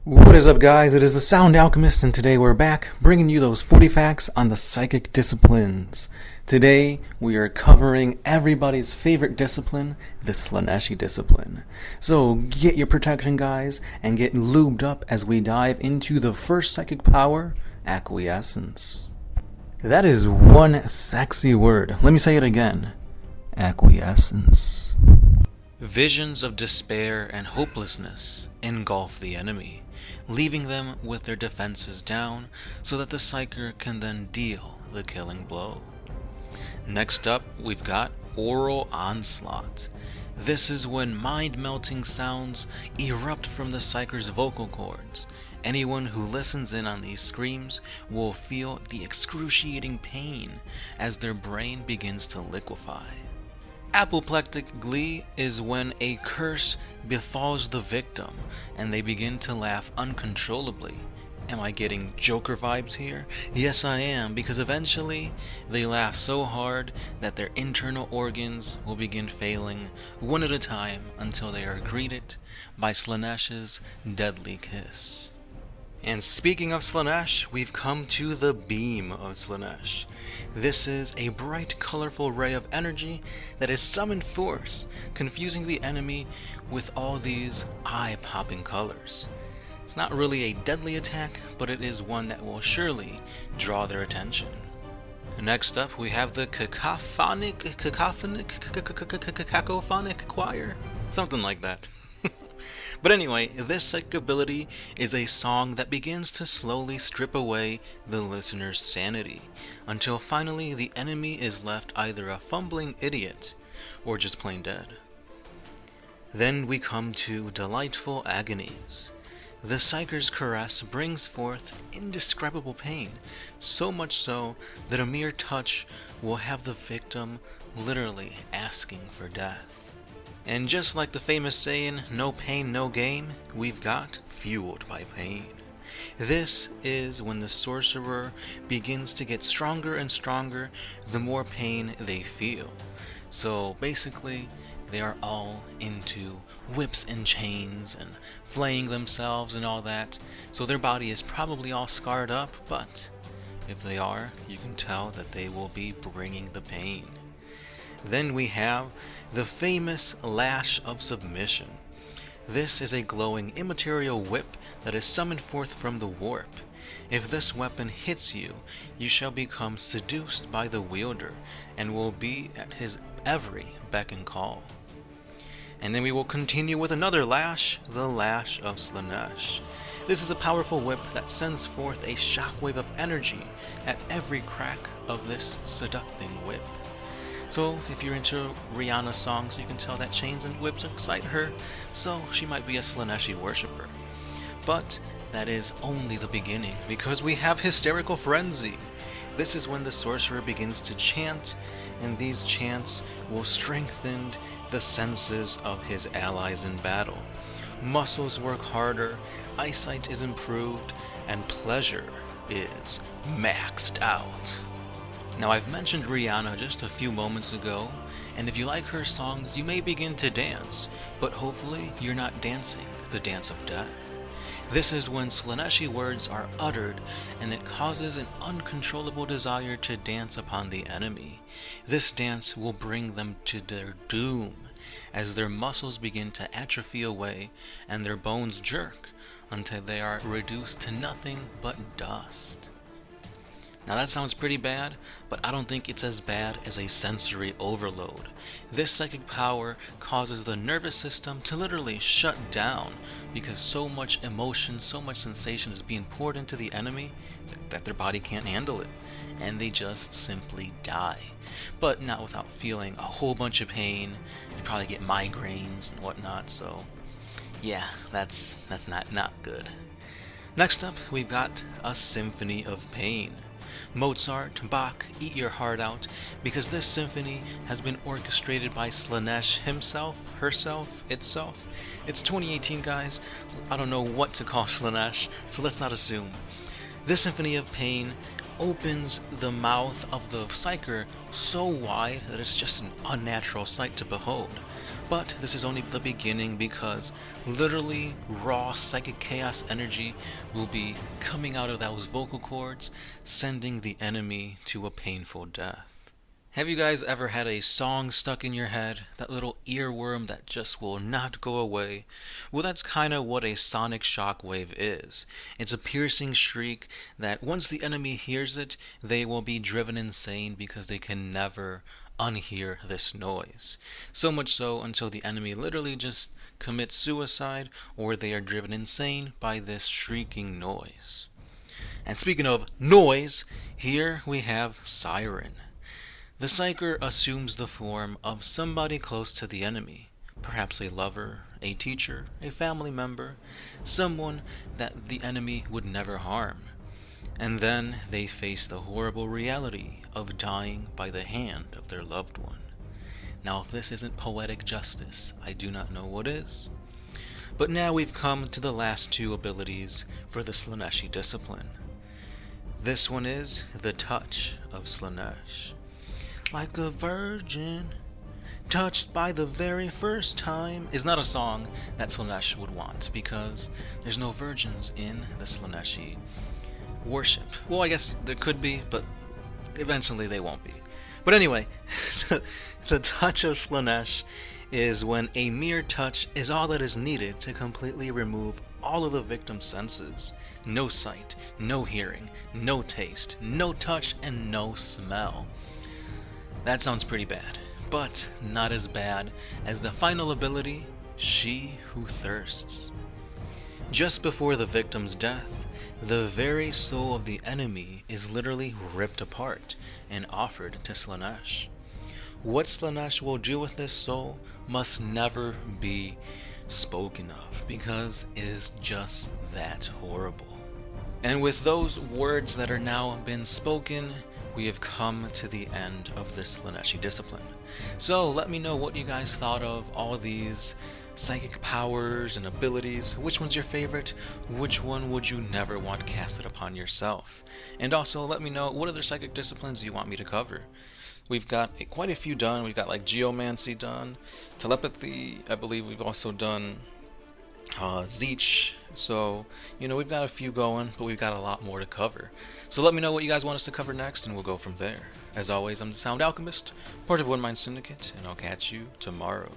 What is up, guys? It is the Sound Alchemist, and today we're back bringing you those 40 facts on the psychic disciplines. Today we are covering everybody's favorite discipline, the Slaanesh discipline. So get your protection, guys, and get lubed up as we dive into the first psychic power, acquiescence. That is one sexy word. Let me say it again. Acquiescence. Visions of despair and hopelessness engulf the enemy, leaving them with their defenses down so that the psyker can then deal the killing blow. Next up, we've got Aural Onslaught. This is when mind-melting sounds erupt from the psyker's vocal cords. Anyone who listens in on these screams will feel the excruciating pain as their brain begins to liquefy. Apoplectic glee is when a curse befalls the victim and they begin to laugh uncontrollably. Am I getting Joker vibes here? Yes, I am, because eventually they laugh so hard that their internal organs will begin failing one at a time until they are greeted by Slaanesh's deadly kiss. And speaking of Slaanesh, we've come to the Beam of Slowness. This is a bright, colorful ray of energy that is summoned forth, confusing the enemy with all these eye-popping colors. It's not really a deadly attack, but it is one that will surely draw their attention. Next up, we have the cacophonic choir, something like that. But anyway, this psychic ability is a song that begins to slowly strip away the listener's sanity, until finally the enemy is left either a fumbling idiot or just plain dead. Then we come to delightful agonies. The psyker's caress brings forth indescribable pain, so much so that a mere touch will have the victim literally asking for death. And just like the famous saying, no pain, no gain, we've got fueled by pain. This is when the sorcerer begins to get stronger and stronger the more pain they feel. So basically, they are all into whips and chains and flaying themselves and all that. So their body is probably all scarred up, but if they are, you can tell that they will be bringing the pain. Then we have the famous Lash of Submission. This is a glowing immaterial whip that is summoned forth from the warp. If this weapon hits you, you shall become seduced by the wielder and will be at his every beck and call. And then we will continue with another lash, the Lash of Slaanesh. This is a powerful whip that sends forth a shockwave of energy at every crack of this seducting whip. So, if you're into Rihanna songs, you can tell that chains and whips excite her, so she might be a Slaaneshi worshipper. But that is only the beginning, because we have Hysterical Frenzy. This is when the sorcerer begins to chant, and these chants will strengthen the senses of his allies in battle. Muscles work harder, eyesight is improved, and pleasure is maxed out. Now, I've mentioned Rihanna just a few moments ago, and if you like her songs, you may begin to dance, but hopefully you're not dancing the dance of death. This is when Slaaneshi words are uttered, and it causes an uncontrollable desire to dance upon the enemy. This dance will bring them to their doom, as their muscles begin to atrophy away, and their bones jerk, until they are reduced to nothing but dust. Now that sounds pretty bad, but I don't think it's as bad as a sensory overload. This psychic power causes the nervous system to literally shut down because so much emotion, so much sensation is being poured into the enemy that their body can't handle it, and they just simply die. But not without feeling a whole bunch of pain. You probably get migraines and whatnot, so yeah, that's not good. Next up, we've got a Symphony of Pain. Mozart, Bach, eat your heart out, because this symphony has been orchestrated by Slaanesh himself, herself, itself. It's 2018, guys. I don't know what to call Slaanesh, so let's not assume. This Symphony of Pain opens the mouth of the Psyker so wide that it's just an unnatural sight to behold. But this is only the beginning, because literally raw psychic chaos energy will be coming out of those vocal cords, sending the enemy to a painful death. Have you guys ever had a song stuck in your head, that little earworm that just will not go away? Well, that's kind of what a sonic shockwave is. It's a piercing shriek that once the enemy hears it, they will be driven insane because they can never unhear this noise. So much so until the enemy literally just commits suicide, or they are driven insane by this shrieking noise. And speaking of noise, here we have Siren. The Psyker assumes the form of somebody close to the enemy, perhaps a lover, a teacher, a family member, someone that the enemy would never harm. And then they face the horrible reality of dying by the hand of their loved one. Now, if this isn't poetic justice, I do not know what is. But now we've come to the last two abilities for the Slaaneshi discipline. This one is the Touch of Slaanesh. Like a virgin, touched by the very first time, is not a song that Slaanesh would want, because there's no virgins in the Slaaneshi worship. Well, I guess there could be, but eventually they won't be. But anyway, the Touch of Slaanesh is when a mere touch is all that is needed to completely remove all of the victim's senses. No sight, no hearing, no taste, no touch, and no smell. That sounds pretty bad, but not as bad as the final ability, She Who Thirsts. Just before the victim's death, the very soul of the enemy is literally ripped apart and offered to Slaanesh. What Slaanesh will do with this soul must never be spoken of, because it is just that horrible. And with those words that are now been spoken, we have come to the end of this Slaaneshi discipline. So let me know what you guys thought of all of these psychic powers and abilities. Which one's your favorite? Which one would you never want casted upon yourself? And also let me know what other psychic disciplines you want me to cover. We've got quite a few done. We've got like geomancy done, telepathy. I believe we've also done Zeech. So, we've got a few going, but we've got a lot more to cover. So let me know what you guys want us to cover next, and we'll go from there. As always, I'm the Sound Alchemist, part of One Mind Syndicate, and I'll catch you tomorrow.